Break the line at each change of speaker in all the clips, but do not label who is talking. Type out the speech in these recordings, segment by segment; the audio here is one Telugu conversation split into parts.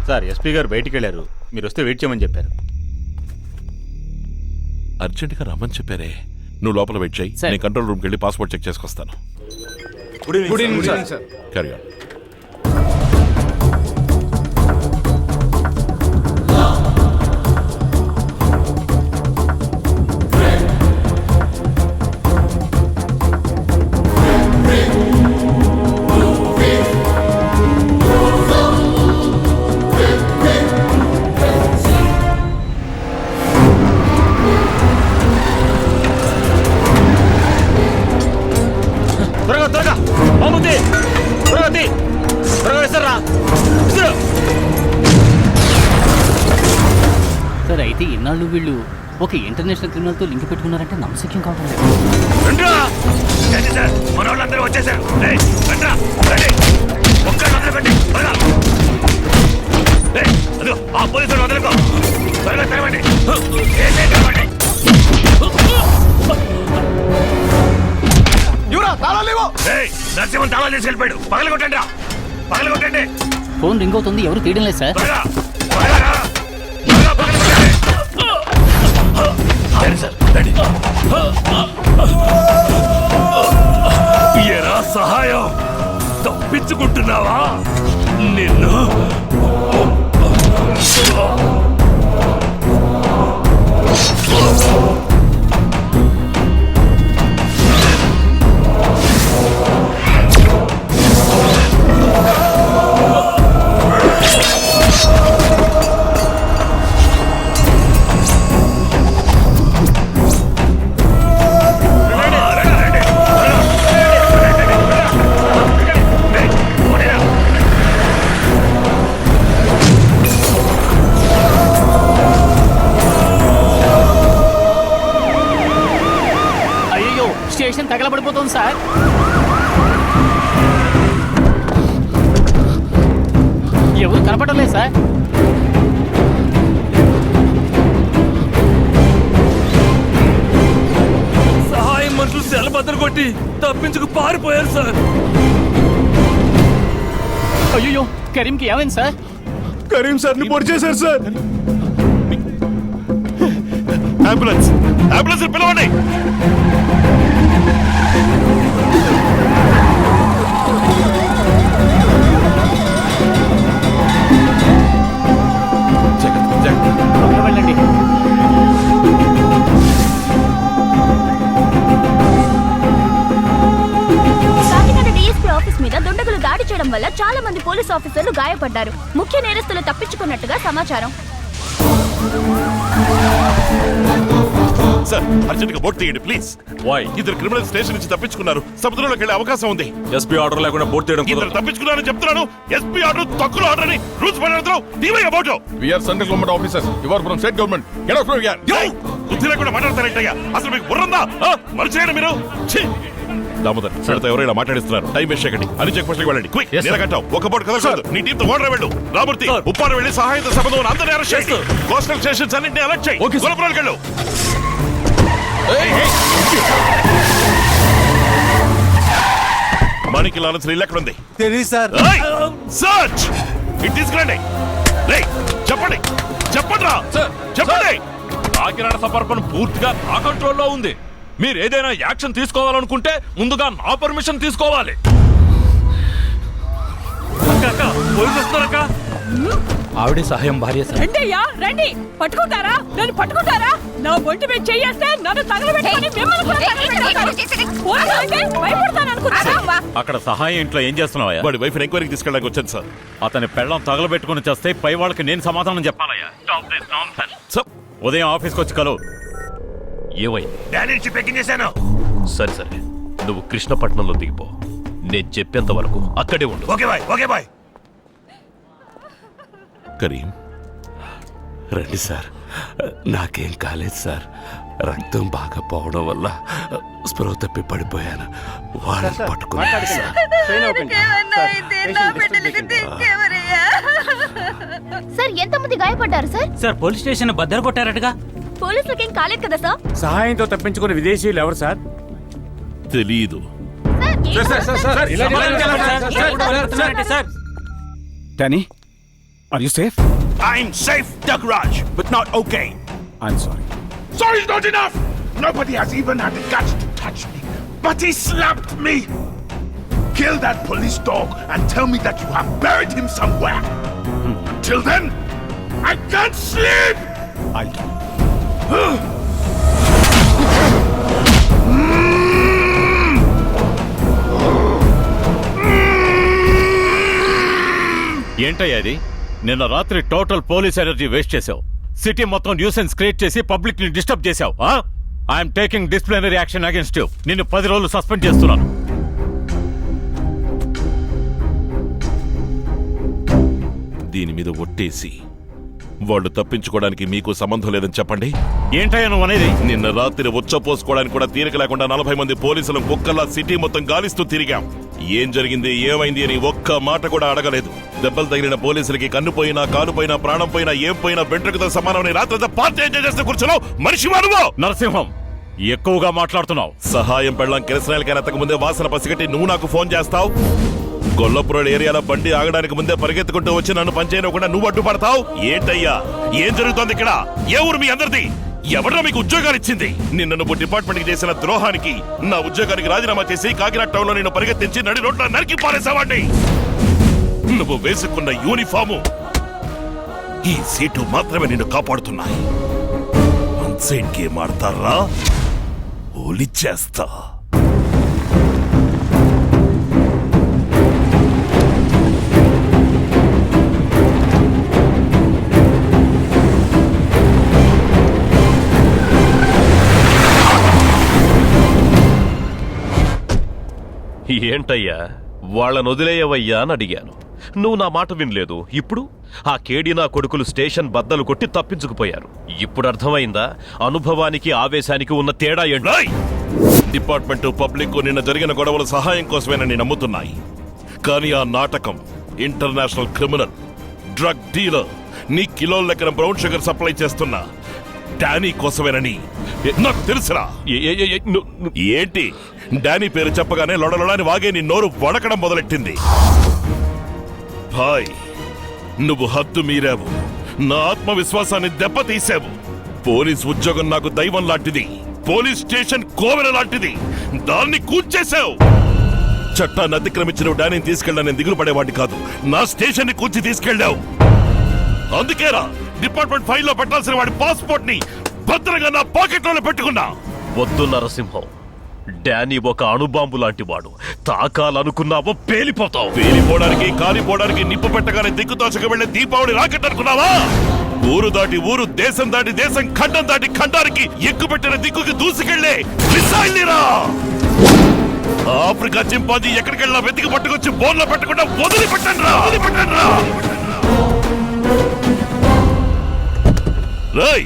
సార్ ఎస్పీ గారు బయటికి వెళ్ళారు, మీరు వస్తే వెయిట్ చేయమని చెప్పారు.
అర్జెంటుగా రమ్మని చెప్పారే. నువ్వు లోపల వెయిట్ చేయి, నేను కంట్రోల్ రూమ్కి వెళ్ళి పాస్పోర్ట్ చెక్ చేసుకొస్తాను. Carry on.
సార్ అయితే ఇన్నాళ్ళు వీళ్ళు ఒక ఇంటర్నేషనల్ క్రిమినల్ తో లింక్ పెట్టుకున్నారంటే నమ్మశక్యం కావడం లేదు.
నరసింహన్ తాళాలు తీసుకెళ్ళిపోయాడు. పగల కొట్టండి, పగల కొట్టండి.
ఫోన్ రింగ్ అవుతుంది, ఎవరు తీయడం లేదు సార్.
ఏరా సహాయం, తప్పించుకుంటున్నావా? నిన్ను
స్టేషన్ తగలబడిపోతుంది సార్. ఎవరు కనపడడం లేదు సార్.
సహాయం మనుషులు సెల బద్దలు కొట్టి తప్పించుకు పారిపోయారు సార్.
అయ్యో, కరీంకి ఏమైంది సార్?
కరీం సార్ ని పొడి చేశారు సార్. అంబులెన్స్, అంబులెన్స్ పిలవండి.
వెళ్ళండి.
కాకినాడ డీఎస్పీ ఆఫీస్ మీద దుండగులు దాడి చేయడం వల్ల చాలా మంది పోలీస్ ఆఫీసర్లు గాయపడ్డారు. ముఖ్య నేరస్తులు తప్పించుకున్నట్టుగా సమాచారం.
సార్ అర్జెంట్గా బోట్ తీయండి ప్లీజ్. ఇద్దరు క్రిమినల్ స్టేషన్ నుంచి తప్పించుకున్నారు, సముద్రంలోకి వెళ్ళే అవకాశం ఉంది.
ఎస్పీ ఆర్డర్ లేకుండా బోట్ తీయడం
ఇద్దరు తప్పించుకున్నారని చెప్తున్నాను. ఎస్పీ ఆర్డర్ తక్కువ ఆర్డర్ అని రూల్స్ పడతారు.
We are central government officers. You are from state government. Get out from here.
బుద్ధి లేకుండా మాట్లాడతారేంటయ్యా? అసలు మీకు బుర్రందా? మరిచేయండి మీరు. దామోదర్ సార్తో ఎవరైనా మాట్లాడిస్తున్నారు. టైం వేస్ట్ చేయకండి. అన్ని చెక్ పోస్ట్కి వెళ్ళండి. క్విక్ నిలకట్టావు. ఒక బోట్ కదలకూడదు. నీ టీంతో ఓడర వెళ్ళు. రామూర్తి ఉప్పారు వెళ్ళి సహాయంతో సంబంధం అందరినీ అరెస్ట్ చేయి. కోస్టల్ స్టేషన్స్ అన్నింటినీ అలర్ట్ చేయి. గులపురాలకు వెళ్ళు. మనకి లారెన్స్ ఇల్లు ఎక్కడ ఉంది?
తెలియదు సార్.
సర్చ్ ఇట్ తీసుకురండి. చెప్పండి చెప్పండి రా చెప్పండి.
కాకినాడ సమర్పణ పూర్తిగా నా కంట్రోల్లో ఉంది. మీరు ఏదైనా యాక్షన్ తీసుకోవాలనుకుంటే ముందుగా నా పర్మిషన్ తీసుకోవాలి.
ఆవిడే సహాయం భార్య సార్.
రండయ్యా రండి, పట్టుకుంటారా? నన్ను పట్టుకుంటారా? నా ఒంటి మీద చెయ్యేస్తే నన్ను తగలబెట్టుకొని మిమ్మల్ని కూడా భయపడతాననుకున్నారా?
అక్కడ సహాయం ఇంట్లో ఏం చేస్తున్నావా?
వాడి వైఫ్ ఎంక్వైరీకి తీసుకెళ్ళడానికి వచ్చాను సార్.
అతని పెళ్ళం తగలబెట్టుకుని చేస్తే పై వాళ్ళకి నేను సమాధానం చెప్పాలయ్యా. ఉదయం ఆఫీస్కి వచ్చి కలు.
ఏమైంది?
సరే సరే, నువ్వు కృష్ణపట్నంలో దిగిపో. నేను చెప్పేంత వరకు అక్కడే ఉండు.
Okay bye, okay bye.
Karim
రండి సార్. నాకేం కాలేదు సార్. రక్తం బాగా పోవడం వల్ల స్పృహ తప్పి పడిపోయాను. వాళ్ళని పట్టుకున్నాను సార్.
సార్ ఎంతమంది గాయపడ్డారు సార్?
సార్ పోలీస్ స్టేషన్ బద్దలు కొట్టారటగా.
పోలీసులకేం కాలేదు కదా సార్?
సహాయంతో తప్పించుకున్న విదేశీయులు ఎవరు సార్?
తెలీదు.
Danny, are you safe?
I'm safe, Dagraj, but not okay.
I'm sorry.
Sorry is not enough. Nobody has even had the guts to touch me, but he slapped me. Kill that police dog and tell me that you have buried him somewhere. Till then, I can't sleep.
I'll do.
ఏంటయ్యా ఇది? నిన్న రాత్రి టోటల్ పోలీస్ ఎనర్జీ వేస్ట్ చేసావు. సిటీ మొత్తం న్యూసెన్స్ క్రియేట్ చేసి పబ్లిక్ ని డిస్టర్బ్ చేసావు. I'm taking disciplinary action against you. నిన్ను 10 రోజులు సస్పెండ్ చేస్తున్నాను.
దీని మీద ఒట్టేసి వాళ్ళు తప్పించుకోవడానికి మీకు సంబంధం లేదని చెప్పండి.
ఏంటయ్యా నువ్వు అనేది?
నిన్న రాత్రి ఉచ్చపోసుకోవడానికి కూడా తీరిక లేకుండా 40 మంది పోలీసులు కుక్కల్లా సిటీ మొత్తం గాలిస్తూ తిరిగాం. ఏం జరిగింది, ఏమైంది అని ఒక్క మాట కూడా అడగలేదు. దెబ్బలు తగిలిన పోలీసులకి కన్ను పోయినా, కాలు పోయినా, ప్రాణం పోయినా, ఏం పోయినా వెంట్రుకతో సమానమని రాత్రి పార్టీ ఎంజాయ్ చేస్తే కూర్చున్నావు. మనిషి వాడువో.
నరసింహం, ఎక్కువగా మాట్లాడుతున్నావు.
సహాయం పెళ్ళం కిరసనాయలకి ఎత్తక ముందే వాసన పసిగట్టి నువ్వు నాకు ఫోన్ చేస్తావు. గొల్లపురం ఏరియాలో బండి ఆగడానికి ముందే పరిగెత్తుకుంటూ వచ్చి నన్ను పనిచేయకుండా నువ్వు అడ్డుపడతావు. ఏంటయ్యా, ఏం జరుగుతోంది ఇక్కడ? ఏ ఊరు మీ అందరిది? ఎవరో మీకు ఉద్యోగాలు ఇచ్చింది? నిన్న నువ్వు డిపార్ట్మెంట్ కి చేసిన ద్రోహానికి నా ఉద్యోగానికి రాజీనామా చేసి కాకినాడ టౌన్ లో నేను పరిగెత్తించి నడి రోడ్ల నరికి పారేసావాడిని. నువ్వు వేసుకున్న యూనిఫాము, ఈ సీటు మాత్రమే నిన్ను కాపాడుతున్నాయి. అన్సైడ్ గేమ్ ఆడతారా? ఓలిచ్చేస్తా.
ఏంటయ్యా, వాళ్ళను వదిలేయవయ్యా అని అడిగాను. నువ్వు నా మాట వినలేదు. ఇప్పుడు ఆ కేడి నా కొడుకులు స్టేషన్ బద్దలు కొట్టి తప్పించుకుపోయారు. ఇప్పుడు అర్థమైందా అనుభవానికి ఆవేశానికి ఉన్న తేడా ఏంటో?
డిపార్ట్మెంట్ పబ్లిక్ నిన్న జరిగిన గొడవలు సహాయం కోసమేనని నమ్ముతున్నాయి. కానీ ఆ నాటకం ఇంటర్నేషనల్ క్రిమినల్, డ్రగ్ డీలర్, నీ కిలోల లెక్కన బ్రౌన్ షుగర్ సప్లై చేస్తున్నా డానీ కోసమేనని నాకు తెలుసురా. ఏంటి, డానీ పేరు చెప్పగానే లొడలొడని వాగే నీ నోరు వడకడం మొదలెట్టింది. భాయ్, నువ్వు హద్దు మీరావు. నా ఆత్మవిశ్వాసాన్ని దెబ్బతీసావు. పోలీస్ ఉద్యోగం నాకు దైవం లాంటిది. పోలీస్ స్టేషన్ కోవెల లాంటిది. దాన్ని కూల్చేశావు. చట్టాన్ని అతిక్రమించిన డానీని తీసుకెళ్ళా నేను దిగులు పడేవాడిని కాదు. నా స్టేషన్ ని కూల్చి తీసుకెళ్ళావు. అందుకేరా డిపార్ట్మెంట్ ఫైల్లో పెట్టాల్సిన వాడి పాస్పోర్ట్ ని భద్రంగా నా పాకెట్ లోనే పెట్టుకున్నా.
వద్దు నరసింహం, డానీ ఒక అణుబాంబు లాంటి వాడు. తాకాలనుకున్నావో పేలిపోతావు.
పేలిపోవడానికి, కాలిపోవడానికి నిప్పు పెట్టగానే దిక్కుతోచక వెళ్లే దీపావళి రాకెట్ అనుకున్నావా? ఊరు దాటి ఊరు, దేశం దాటి దేశం, ఖండం దాటి ఖండానికి ఎక్కుపెట్టిన దిక్కుకి దూసుకెళ్లే మిసైల్నిరా. ఆఫ్రికా చింపాంజీ ఎక్కడికెళ్ళినా వెతికి పట్టుకొచ్చి బోన్లో పెట్టకుండా వదిలిపెట్టండిరా. రాయ్,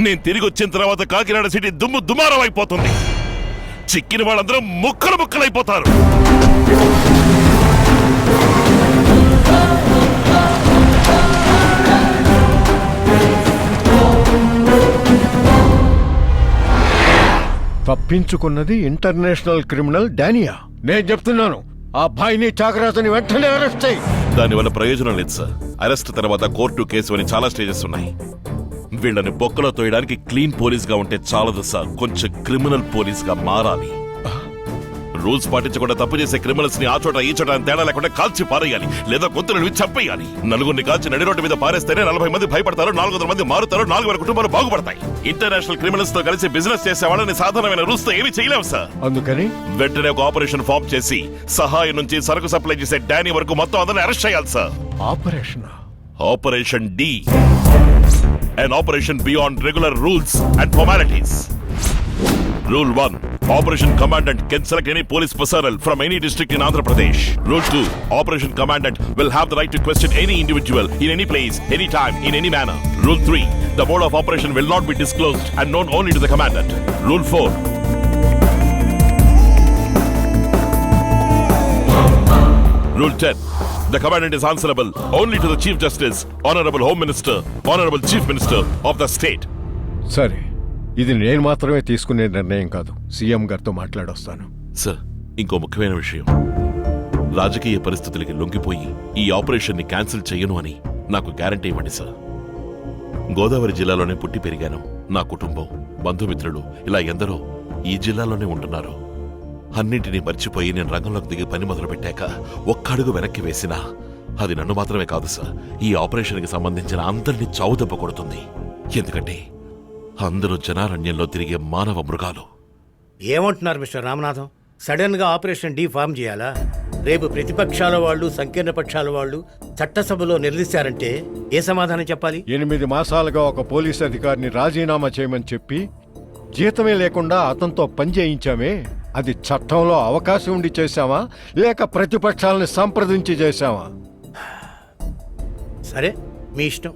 నేను తిరిగి వచ్చిన తర్వాత కాకినాడ సిటీ దుమ్ము దుమారం అయిపోతుంది. చిక్కిన వాళ్ళందరూ ముక్కలు ముక్కలైపోతారు.
తప్పించుకున్నది ఇంటర్నేషనల్ క్రిమినల్ డానియా. నేను చెప్తున్నాను, ఆ అబ్బాయిని చాకరాజుని వెంటనే అరెస్ట్ చేయి.
దానివల్ల ప్రయోజనం లేదు సార్. అరెస్ట్ తర్వాత కోర్టు, కేసు అని చాలా స్టేజెస్ ఉన్నాయి. వీళ్ళని బొక్కలో తోయడానికి క్లీన్ పోలీస్ గా ఉంటే చాలదు సార్, కొంచెం క్రిమినల్ పోలీస్ గా మారాలి. రూల్స్ పాటించకుండా తప్పు చేసే క్రిమినల్స్ ని ఆ చోట ఈ చోట తేడా లేకుండా కాల్చి పారేయాలి, లేదా గొంతులను చంపేయాలి. నలుగురిని కాల్చి నడి రోడ్డు మీద పారేస్తేనే 40 మంది భయపడతారు, 400 మంది మారుతారు, 4000 కుటుంబాలు బాగుపడతాయి. ఇంటర్నేషనల్ క్రిమినల్స్ తో కలిసి బిజినెస్ చేసే వాళ్ళని సాధారణమైన రూల్స్ తో ఏమీ చేయలేము సార్.
అందుకని
వెంటనే ఒక ఆపరేషన్ ఫామ్ చేసి సహాయం నుంచి సరుకు సప్లై చేసే డానీ వరకు మొత్తం అందరిని అరెస్ట్ చేయాలి sir. Operation D, an operation beyond regular rules and formalities. Rule 1. Operation Commandant can select any police personnel from any district in Andhra Pradesh. Rule 2. Operation Commandant will have the right to question any individual in any place, any time, in any manner. Rule 3. The mode of operation will not be disclosed and known only to the Commandant. Rule 4. Rule 10. The Commandant is answerable only to the Chief Justice, Honorable Home Minister, Honorable Chief Minister of the state.
సరే, ఇది నేను మాత్రమే తీసుకునే నిర్ణయం కాదు. సీఎం గారితో మాట్లాడొస్తాను.
సార్, ఇంకో ముఖ్యమైన విషయం. రాజకీయ పరిస్థితులకి లొంగిపోయి ఈ ఆపరేషన్ని క్యాన్సిల్ చెయ్యను అని నాకు గ్యారంటీ ఇవ్వండి సార్. గోదావరి జిల్లాలోనే పుట్టి పెరిగాను. నా కుటుంబం, బంధుమిత్రులు ఇలా ఎందరో ఈ జిల్లాలోనే ఉంటున్నారు. అన్నింటినీ మర్చిపోయి నేను రంగంలోకి దిగి పని మొదలు పెట్టాక ఒక్క అడుగు వెనక్కి వేసినా అది నన్ను మాత్రమే కాదు సార్, ఈ ఆపరేషన్కి సంబంధించిన అందరినీ చావుదెబ్బ కొడుతుంది. ఎందుకంటే అందరూ జనారణ్యంలో తిరిగే మానవ మృగాలు.
ఏమంటున్నారు మిస్టర్ రామనాథం? సడన్ గా ఆపరేషన్ డి ఫామ్ చేయాలా? రేపు ప్రతిపక్షాల వాళ్ళు, సంకీర్ణ పక్షాల వాళ్ళు చట్టసభలో నిలదీశారంటే ఏ సమాధానం చెప్పాలి?
8 మాసాలుగా ఒక పోలీస్ అధికారిని రాజీనామా చేయమని చెప్పి జీతమే లేకుండా అతనితో పని చేయించామే, అది చట్టంలో అవకాశం ఉండి చేశామా లేక ప్రతిపక్షాలని సంప్రదించి చేశామా?
సరే, మీ ఇష్టం.